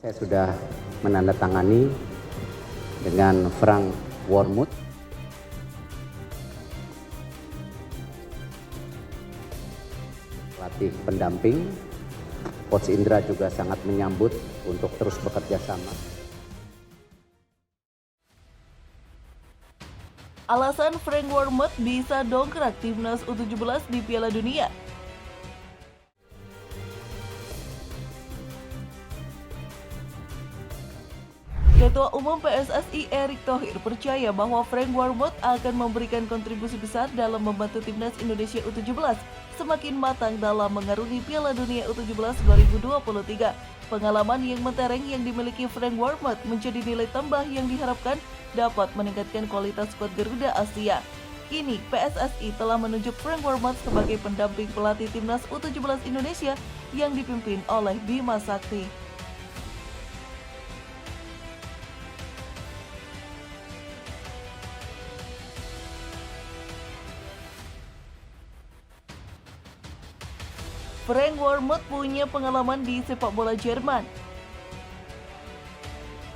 Saya sudah menandatangani dengan Frank Wormuth pelatih pendamping. Coach Indra juga sangat menyambut untuk terus bekerja sama. Alasan Frank Wormuth bisa dongkrak timnas U17 di Piala Dunia. Ketua Umum PSSI Erick Thohir percaya bahwa Frank Wormuth akan memberikan kontribusi besar dalam membantu timnas Indonesia U17 semakin matang dalam mengarungi Piala Dunia U17 2023. Pengalaman yang mentereng yang dimiliki Frank Wormuth menjadi nilai tambah yang diharapkan dapat meningkatkan kualitas skuad Garuda Asia. Kini PSSI telah menunjuk Frank Wormuth sebagai pendamping pelatih timnas U17 Indonesia yang dipimpin oleh Bima Sakti. Frank Wormuth punya pengalaman di sepak bola Jerman.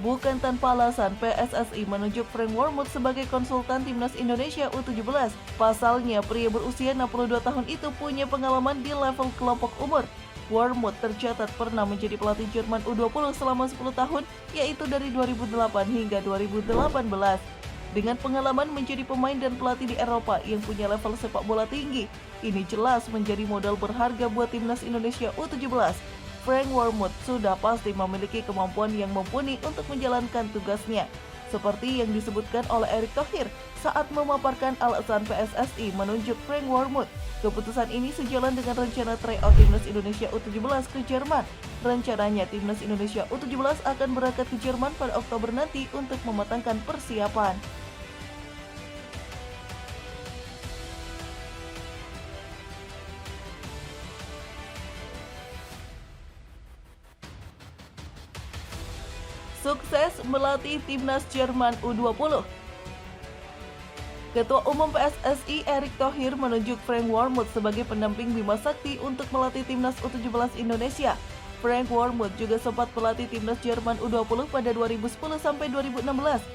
Bukan tanpa alasan, PSSI menunjuk Frank Wormuth sebagai konsultan timnas Indonesia U17. Pasalnya, pria berusia 62 tahun itu punya pengalaman di level kelompok umur. Wormuth tercatat pernah menjadi pelatih Jerman U20 selama 10 tahun, yaitu dari 2008 hingga 2018. Dengan pengalaman menjadi pemain dan pelatih di Eropa yang punya level sepak bola tinggi, ini jelas menjadi modal berharga buat timnas Indonesia U17. Frank Wormuth sudah pasti memiliki kemampuan yang mumpuni untuk menjalankan tugasnya. Seperti yang disebutkan oleh Erick Thohir saat memaparkan alasan PSSI menunjuk Frank Wormuth. Keputusan ini sejalan dengan rencana tryout timnas Indonesia U17 ke Jerman. Rencananya timnas Indonesia U17 akan berangkat ke Jerman pada Oktober nanti untuk mematangkan persiapan. Sukses melatih timnas Jerman U20. Ketua Umum PSSI Erick Thohir menunjuk Frank Wormuth sebagai pendamping Bima Sakti untuk melatih timnas U17 Indonesia. Frank Wormuth juga sempat melatih timnas Jerman U20 pada 2010 sampai 2016.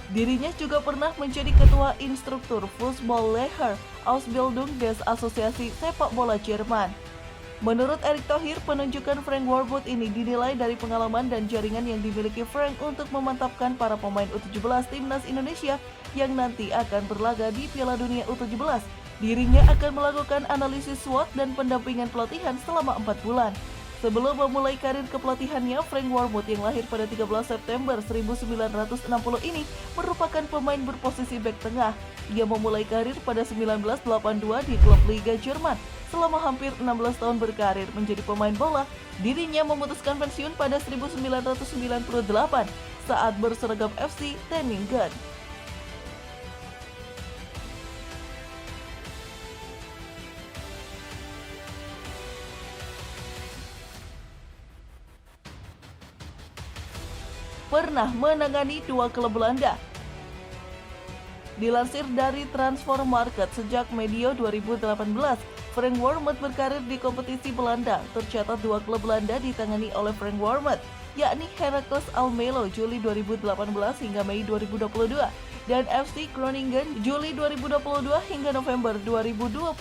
Dirinya juga pernah menjadi ketua instruktur Fußball-Lehrer Ausbildung des Asosiasi Sepak Bola Jerman. Menurut Erick Thohir, penunjukan Frank Wormuth ini dinilai dari pengalaman dan jaringan yang dimiliki Frank untuk memantapkan para pemain U17 timnas Indonesia yang nanti akan berlaga di Piala Dunia U17. Dirinya akan melakukan analisis SWOT dan pendampingan pelatihan selama 4 bulan. Sebelum memulai karir kepelatihannya, Frank Wormuth yang lahir pada 13 September 1960 ini merupakan pemain berposisi bek tengah. Ia memulai karir pada 1982 di klub Liga Jerman. Selama hampir 16 tahun berkarir menjadi pemain bola, dirinya memutuskan pensiun pada 1998 saat berseragam FC Groningen. Pernah menangani 2 klub Belanda. Dilansir dari Transfer Market, sejak medio 2018, Frank Wormuth berkarir di kompetisi Belanda. Tercatat 2 klub Belanda ditangani oleh Frank Wormuth, yakni Heracles Almelo Juli 2018 hingga Mei 2022 dan FC Groningen Juli 2022 hingga November 2022.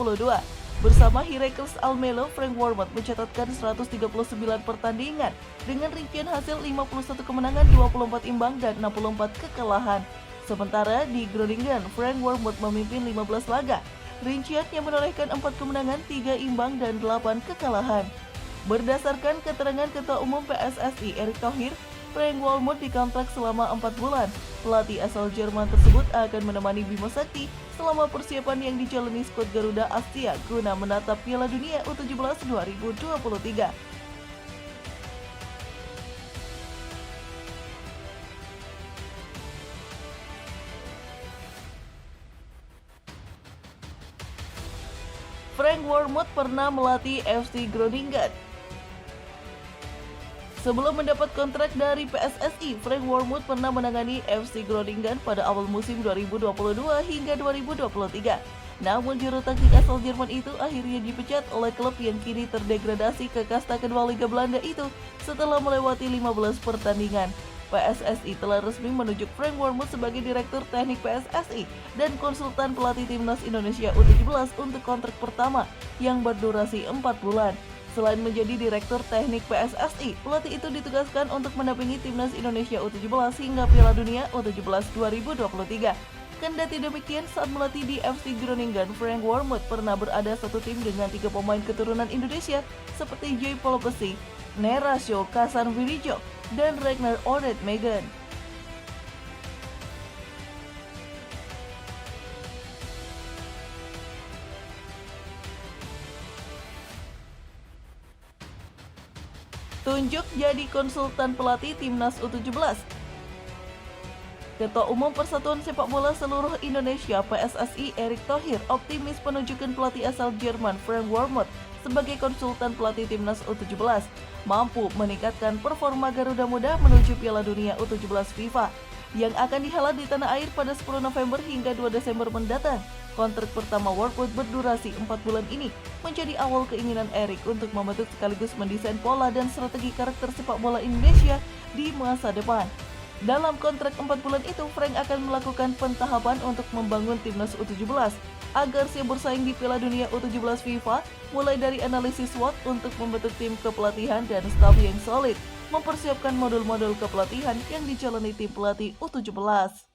Bersama Heracles Almelo, Frank Wormuth mencatatkan 139 pertandingan dengan rincian hasil 51 kemenangan, 24 imbang, dan 64 kekalahan. Sementara di Groningen, Frank Wormuth memimpin 15 laga. Rinciannya menorehkan 4 kemenangan, 3 imbang, dan 8 kekalahan. Berdasarkan keterangan Ketua Umum PSSI Erick Thohir, Frank Wormuth dikontrak selama 4 bulan. Pelatih asal Jerman tersebut akan menemani Bima Sakti selama persiapan yang dijalani skuad Garuda Asia guna menatap Piala Dunia U17 2023. Frank Wormuth pernah melatih FC Groningen. Sebelum mendapat kontrak dari PSSI, Frank Wormuth pernah menangani FC Groningen pada awal musim 2022 hingga 2023. Namun juru taktik asal Jerman itu akhirnya dipecat oleh klub yang kini terdegradasi ke kasta kedua Liga Belanda itu setelah melewati 15 pertandingan. PSSI telah resmi menunjuk Frank Wormoed sebagai Direktur Teknik PSSI dan konsultan pelatih Timnas Indonesia U17 untuk kontrak pertama yang berdurasi 4 bulan. Selain menjadi Direktur Teknik PSSI, pelatih itu ditugaskan untuk mendampingi Timnas Indonesia U17 hingga Piala Dunia U17 2023. Kendati demikian, saat melatih di FC Groningen, Frank Wormoed pernah berada satu tim dengan 3 pemain keturunan Indonesia seperti Joy Polopesi, Nerasho Kasan Wirijo, dan Ragnar Odet Megan. Tunjuk jadi konsultan pelatih Timnas U17. Ketua Umum Persatuan Sepak Bola Seluruh Indonesia PSSI Erick Thohir optimis penunjukan pelatih asal Jerman Frank Wormoed sebagai konsultan pelatih Timnas U17 mampu meningkatkan performa Garuda Muda menuju Piala Dunia U17 FIFA yang akan dihelat di tanah air pada 10 November hingga 2 Desember mendatang. Kontrak pertama Wormoed berdurasi 4 bulan ini menjadi awal keinginan Erick untuk membentuk sekaligus mendesain pola dan strategi karakter sepak bola Indonesia di masa depan. Dalam kontrak 4 bulan itu, Frank akan melakukan pentahapan untuk membangun Timnas U17 agar siap bersaing di Piala Dunia U17 FIFA, mulai dari analisis SWOT untuk membentuk tim kepelatihan dan staf yang solid, mempersiapkan modul-modul kepelatihan yang dijalani tim pelatih U17.